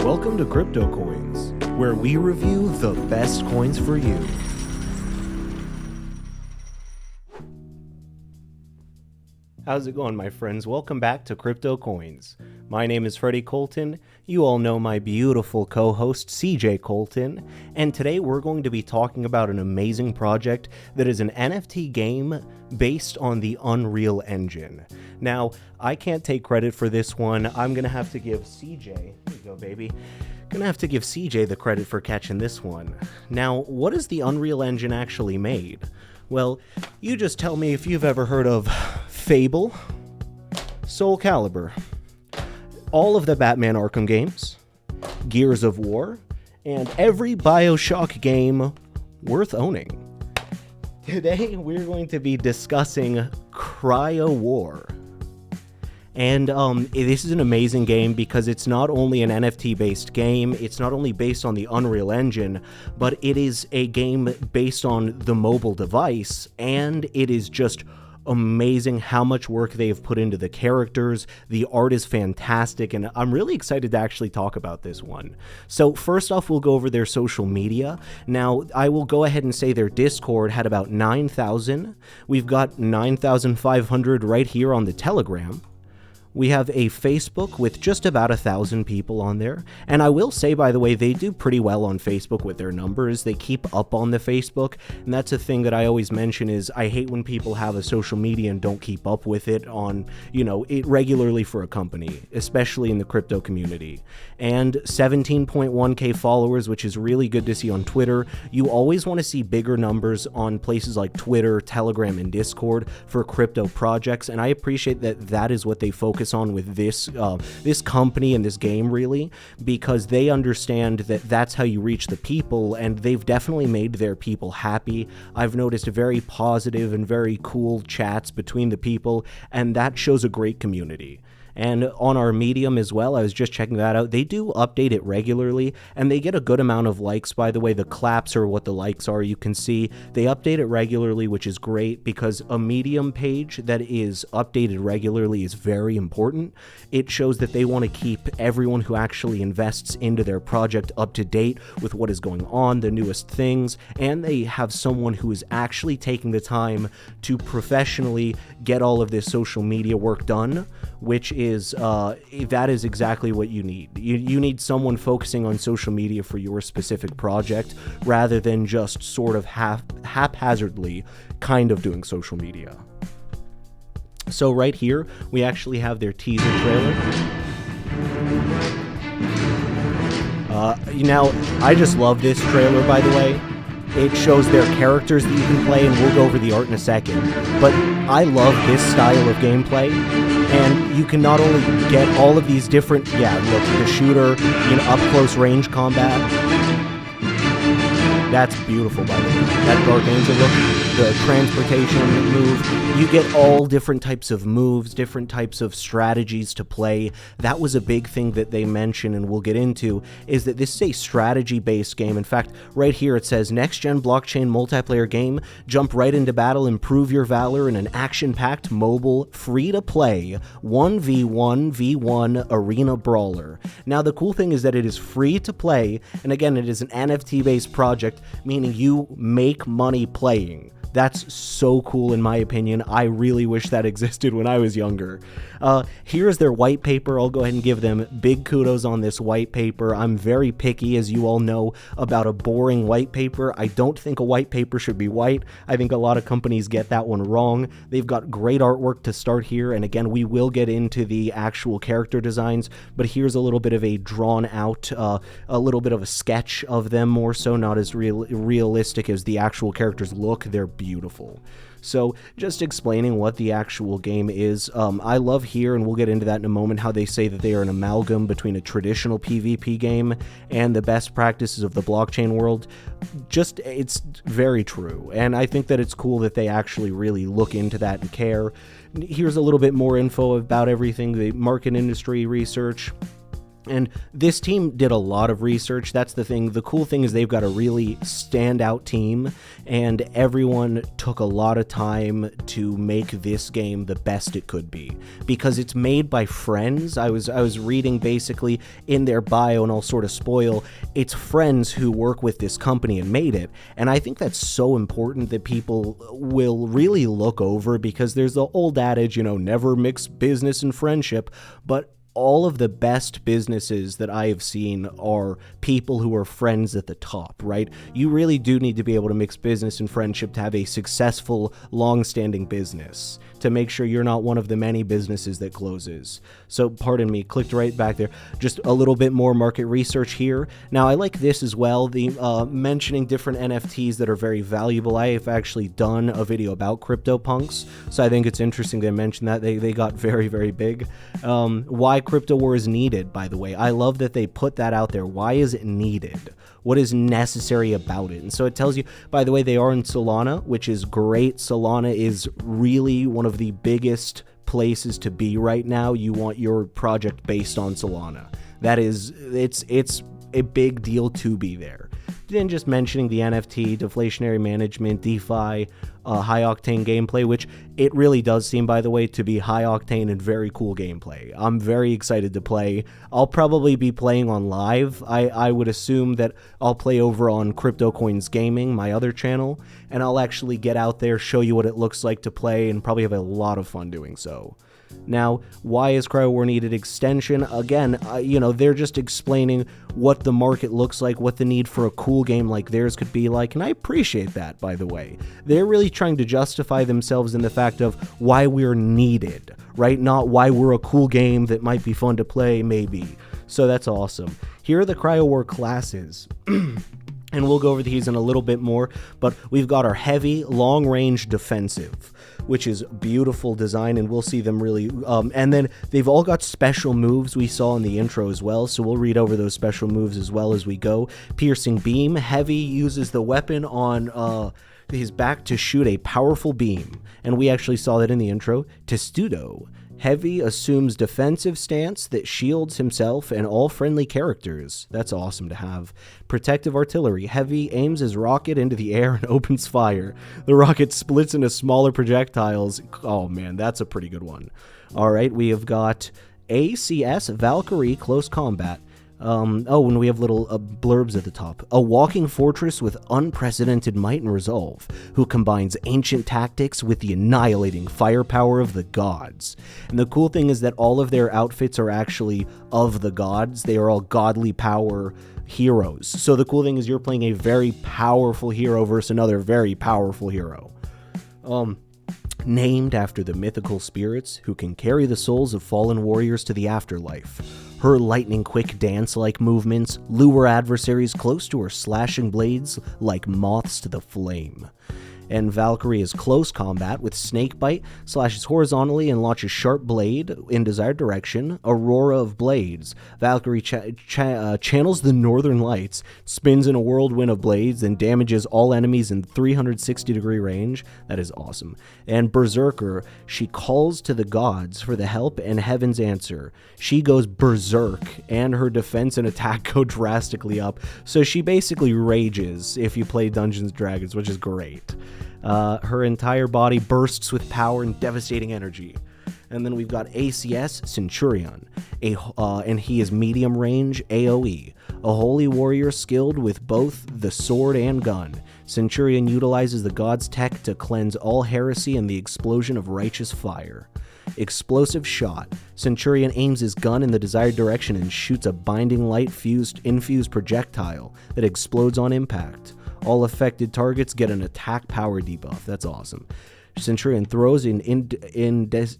Welcome to CryptoCoins, where we review the best coins for you. How's it going, my friends? Welcome back to CryptoCoins. My name is Freddie Colton. You all know my beautiful co-host CJ Colton, and today we're going to be talking about an amazing project that is an NFT game based on the Unreal Engine. Now, I can't take credit for this one. I'm gonna have to give CJ, here you go, baby. Gonna have to give CJ the credit for catching this one. Now, what is the Unreal Engine actually made? Well, you just tell me if you've ever heard of Fable, Soul Calibur, all of the Batman Arkham games, Gears of War, and every BioShock game worth owning. Today, we're going to be discussing Cryowar. And this is an amazing game because it's not only an NFT-based game, it's not only based on the Unreal Engine, but it is a game based on the mobile device, and it is just amazing how much work they have put into the characters. The art is fantastic, and I'm really excited to actually talk about this one. So first off, we'll go over their social media. Now, I will go ahead and say their Discord had about 9,000. We've got 9,500 right here on the Telegram. We have a Facebook with just about 1,000 people on there. And I will say, by the way, they do pretty well on Facebook with their numbers. They keep up on the Facebook. And that's a thing that I always mention is I hate when people have a social media and don't keep up with it on, it regularly for a company, especially in the crypto community. And 17.1K followers, which is really good to see on Twitter. You always want to see bigger numbers on places like Twitter, Telegram, and Discord for crypto projects. And I appreciate that that is what they focus on with this company and this game, really, because they understand that that's how you reach the people, and they've definitely made their people happy. I've noticed very positive and very cool chats between the people, and that shows a great community. And on our Medium as well, I was just checking that out. They do update it regularly, and they get a good amount of likes, by the way. The claps are what the likes are, you can see. They update it regularly, which is great, because a Medium page that is updated regularly is very important. It shows that they want to keep everyone who actually invests into their project up to date with what is going on, the newest things, and they have someone who is actually taking the time to professionally get all of this social media work done, which is that is exactly what you need. You need someone focusing on social media for your specific project rather than just sort of haphazardly kind of doing social media. So right here, we actually have their teaser trailer. Now, I just love this trailer, by the way. It shows their characters that you can play, and we'll go over the art in a second. But I love this style of gameplay, and you can not only get all of these different, look, the shooter, up-close range combat. That's beautiful, by the way. That Dark Angel look, the transportation move, you get all different types of moves, different types of strategies to play. That was a big thing that they mention, and we'll get into, is that this is a strategy-based game. In fact, right here it says, next-gen blockchain multiplayer game, jump right into battle, improve your valor in an action-packed, mobile, free-to-play 1v1v1 arena brawler. Now, the cool thing is that it is free to play, and again, it is an NFT-based project, meaning you make money playing. That's so cool, in my opinion. I really wish that existed when I was younger. Here's their white paper. I'll go ahead and give them big kudos on this white paper. I'm very picky, as you all know, about a boring white paper. I don't think a white paper should be white. I think a lot of companies get that one wrong. They've got great artwork to start here, and again, we will get into the actual character designs, but here's a little bit of a drawn out, a little bit of a sketch of them, more so, not as realistic as the actual characters look. They're beautiful. So just explaining what the actual game is, I love here, and we'll get into that in a moment, how they say that they are an amalgam between a traditional PvP game and the best practices of the blockchain world. It's very true, and I think that it's cool that they actually really look into that and care. Here's a little bit more info about everything, the market industry research. And this team did a lot of research. That's the thing. The cool thing is they've got a really standout team, and everyone took a lot of time to make this game the best it could be, because it's made by friends. I was reading basically in their bio, and I'll sort of spoil, it's friends who work with this company and made it. And I think that's so important that people will really look over, because there's the old adage, never mix business and friendship, but all of the best businesses that I have seen are people who are friends at the top, right? You really do need to be able to mix business and friendship to have a successful, long-standing business, to make sure you're not one of the many businesses that closes. So, pardon me, clicked right back there. Just a little bit more market research here. Now, I like this as well, the mentioning different NFTs that are very valuable. I have actually done a video about CryptoPunks, so I think it's interesting to mention that. They got very, very big. Why CryptoWar is needed, by the way. I love that they put that out there. Why is it needed? What is necessary about it? And so it tells you, by the way, they are in Solana, which is great. Solana is really one of the biggest places to be right now. You want your project based on Solana. It's a big deal to be there. Then just mentioning the NFT, deflationary management, DeFi, high-octane gameplay, which it really does seem, by the way, to be high-octane and very cool gameplay. I'm very excited to play. I'll probably be playing on live. I would assume that I'll play over on CryptoCoins Gaming, my other channel, and I'll actually get out there, show you what it looks like to play, and probably have a lot of fun doing so. Now, why is Cryowar needed extension? Again, they're just explaining what the market looks like, what the need for a cool game like theirs could be like, and I appreciate that, by the way. They're really trying to justify themselves in the fact of why we're needed, right? Not why we're a cool game that might be fun to play, maybe. So that's awesome. Here are the Cryowar classes. And we'll go over these in a little bit more, but we've got our heavy, long-range defensive, which is beautiful design, and we'll see them really, and then they've all got special moves we saw in the intro as well, so we'll read over those special moves as well as we go. Piercing beam, heavy uses the weapon on his back to shoot a powerful beam, and we actually saw that in the intro. Testudo. Heavy assumes defensive stance that shields himself and all friendly characters. That's awesome to have. Protective artillery. Heavy aims his rocket into the air and opens fire. The rocket splits into smaller projectiles. Oh man, that's a pretty good one. All right, we have got ACS Valkyrie Close Combat. And we have little blurbs at the top. A walking fortress with unprecedented might and resolve, who combines ancient tactics with the annihilating firepower of the gods. And the cool thing is that all of their outfits are actually of the gods. They are all godly power heroes. So the cool thing is you're playing a very powerful hero versus another very powerful hero. Named after the mythical spirits who can carry the souls of fallen warriors to the afterlife. Her lightning-quick dance-like movements lure adversaries close to her slashing blades like moths to the flame. And Valkyrie is close combat with Snakebite, slashes horizontally and launches sharp blade in desired direction. Aurora of Blades. Valkyrie channels the northern lights, spins in a whirlwind of blades, and damages all enemies in 360-degree range. That is awesome. And Berserker, she calls to the gods for the help and heaven's answer. She goes berserk, and her defense and attack go drastically up. So she basically rages if you play Dungeons & Dragons, which is great. Her entire body bursts with power and devastating energy. And then we've got ACS Centurion, and he is medium range AoE, a holy warrior skilled with both the sword and gun. Centurion utilizes the god's tech to cleanse all heresy and the explosion of righteous fire. Explosive shot. Centurion aims his gun in the desired direction and shoots a binding light infused projectile that explodes on impact. All affected targets get an attack power debuff. That's awesome. Centurion throws an incandescent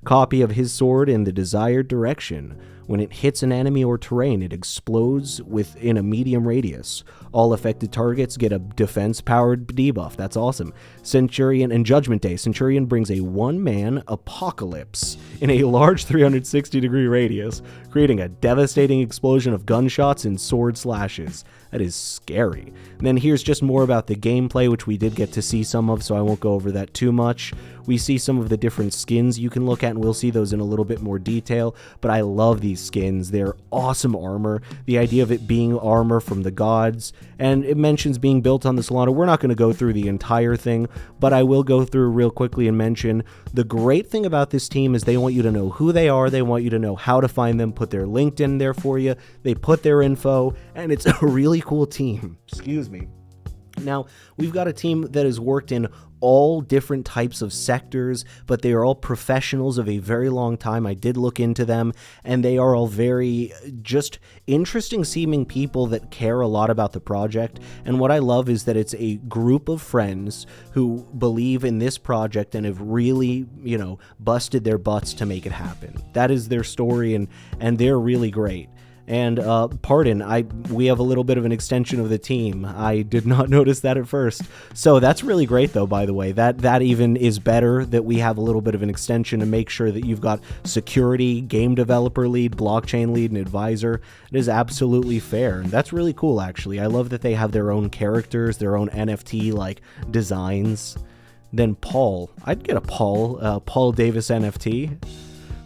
copy of his sword in the desired direction. When it hits an enemy or terrain, it explodes within a medium radius. All affected targets get a defense-powered debuff. That's awesome. Centurion and Judgment Day. Centurion brings a one-man apocalypse in a large 360-degree radius, creating a devastating explosion of gunshots and sword slashes. That is scary. And then here's just more about the gameplay, which we did get to see some of, so I won't go over that too much. We see some of the different skins you can look at, and we'll see those in a little bit more detail, but I love these skins. They're awesome armor. The idea of it being armor from the gods, and it mentions being built on the Solana. We're not going to go through the entire thing, but I will go through real quickly and mention the great thing about this team is they want you to know who they are, they want you to know how to find them, put their LinkedIn there for you, they put their info, and it's a really cool team. Excuse me. Now, we've got a team that has worked in all different types of sectors, but they are all professionals of a very long time. I did look into them, and they are all very just interesting seeming people that care a lot about the project. And what I love is that it's a group of friends who believe in this project and have really, busted their butts to make it happen. That is their story, and they're really great. And we have a little bit of an extension of the team. I did not notice that at first. So that's really great, though, by the way. That even is better that we have a little bit of an extension to make sure that you've got security, game developer lead, blockchain lead, and advisor. It is absolutely fair. And that's really cool, actually. I love that they have their own characters, their own NFT, designs. Then Paul. I'd get a Paul Davis NFT.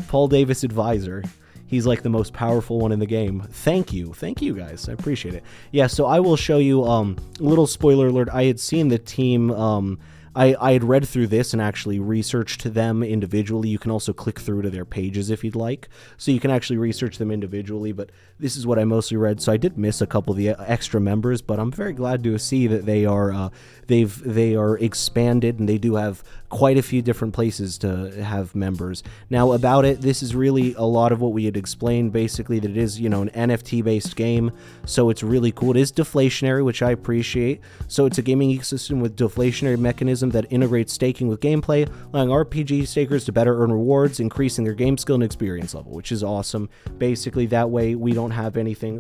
Paul Davis advisor. He's like the most powerful one in the game. Thank you guys. I appreciate it. Yeah, so I will show you a little spoiler alert. I had seen the team. I had read through this and actually researched them individually. You can also click through to their pages if you'd like, so you can actually research them individually, but this is what I mostly read, so I did miss a couple of the extra members, but I'm very glad to see that they are they are expanded, and they do have quite a few different places to have members. Now about it, this is really a lot of what we had explained, basically that it is, an NFT based game, so it's really cool. It is deflationary, which I appreciate. So it's a gaming ecosystem with deflationary mechanism that integrates staking with gameplay, allowing RPG stakers to better earn rewards, increasing their game skill and experience level, which is awesome. Basically, that way we don't have anything,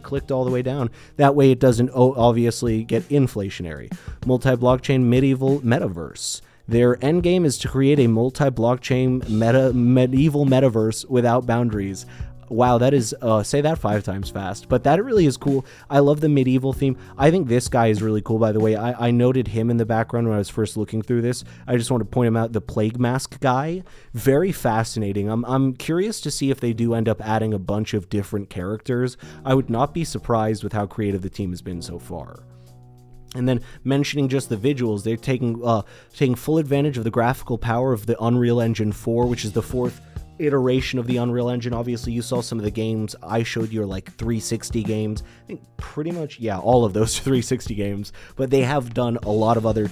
clicked all the way down. That way it doesn't obviously get inflationary. Multi-blockchain medieval metaverse. Their end game is to create a multi-blockchain medieval metaverse without boundaries. Wow, that is, say that 5 times fast, but that really is cool. I love the medieval theme. I think this guy is really cool, by the way. I noted him in the background when I was first looking through this. I just want to point him out, the Plague Mask guy. Very fascinating. I'm curious to see if they do end up adding a bunch of different characters. I would not be surprised with how creative the team has been so far. And then mentioning just the visuals, they're taking full advantage of the graphical power of the Unreal Engine 4, which is the 4th iteration of the Unreal Engine. Obviously, you saw some of the games I showed you are like 360 games. I think pretty much, yeah, all of those 360 games, but they have done a lot of other,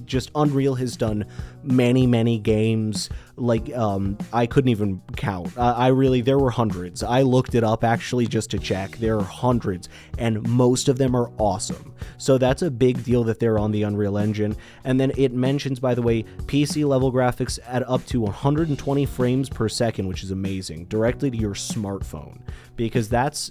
just Unreal has done many games. I couldn't even count. There were hundreds. I looked it up actually just to check. There are hundreds, and most of them are awesome. So that's a big deal that they're on the Unreal Engine. And then it mentions, by the way, PC level graphics at up to 120 frames per second, which is amazing, directly to your smartphone, because that's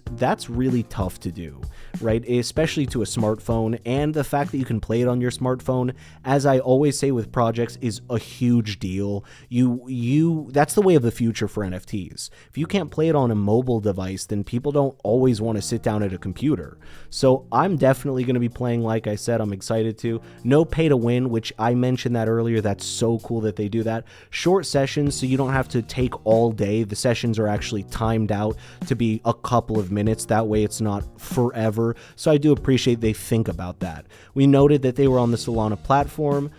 really tough to do, right? Especially to a smartphone, and the fact that you can play it on your smartphone, as I always say with projects, is a huge deal. That's the way of the future for NFTs. If you can't play it on a mobile device, then people don't always want to sit down at a computer. So I'm definitely going to be playing, like I said, I'm excited to. No pay to win, which I mentioned that earlier. That's so cool that they do that. Short sessions, so you don't have to take all day. The sessions are actually timed out to be a couple of minutes. That way it's not forever. So I do appreciate they think about that. We noted that they were on the Solana platform.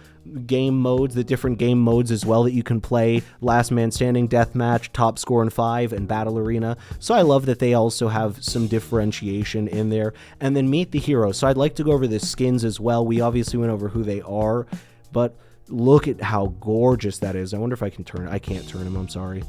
Game modes, the different game modes as well that you can play: last man standing, deathmatch, top score in 5, and battle arena. So I love that they also have some differentiation in there. And then meet the hero. So I'd like to go over the skins as well. We obviously went over who they are, but look at how gorgeous that is. I wonder if I can turn it. I can't turn him, I'm sorry.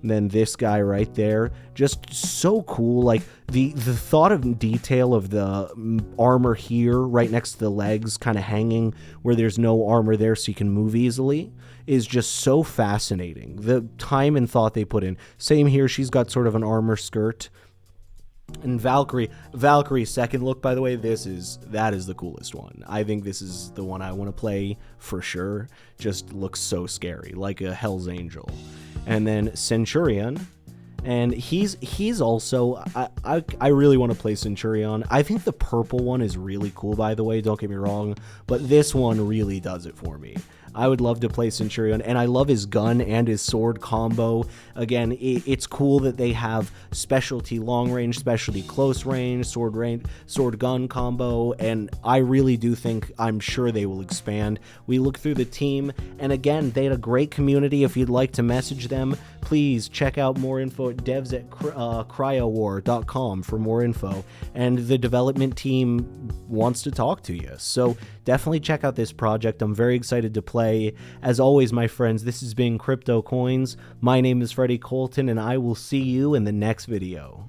And then this guy right there, just so cool. Like the thought of detail of the armor here right next to the legs kind of hanging where there's no armor there so you can move easily is just so fascinating. The time and thought they put in. Same here, she's got sort of an armor skirt. And Valkyrie's second look, by the way, that is the coolest one. I think this is the one I want to play for sure. Just looks so scary, like a Hell's Angel. And then Centurion, and he's also, I really want to play Centurion. I think the purple one is really cool, by the way, don't get me wrong, but this one really does it for me. I would love to play Centurion, and I love his gun and his sword combo. Again, it's cool that they have specialty long range, specialty close range, sword gun combo, and I really do think, I'm sure they will expand. We look through the team, and again, they had a great community. If you'd like to message them, please check out more info at devs at Cryowar.com for more info, and the development team wants to talk to you. So definitely check out this project. I'm very excited to play. As always, my friends, this has been CryptoCoins. My name is Freddie Colton, and I will see you in the next video.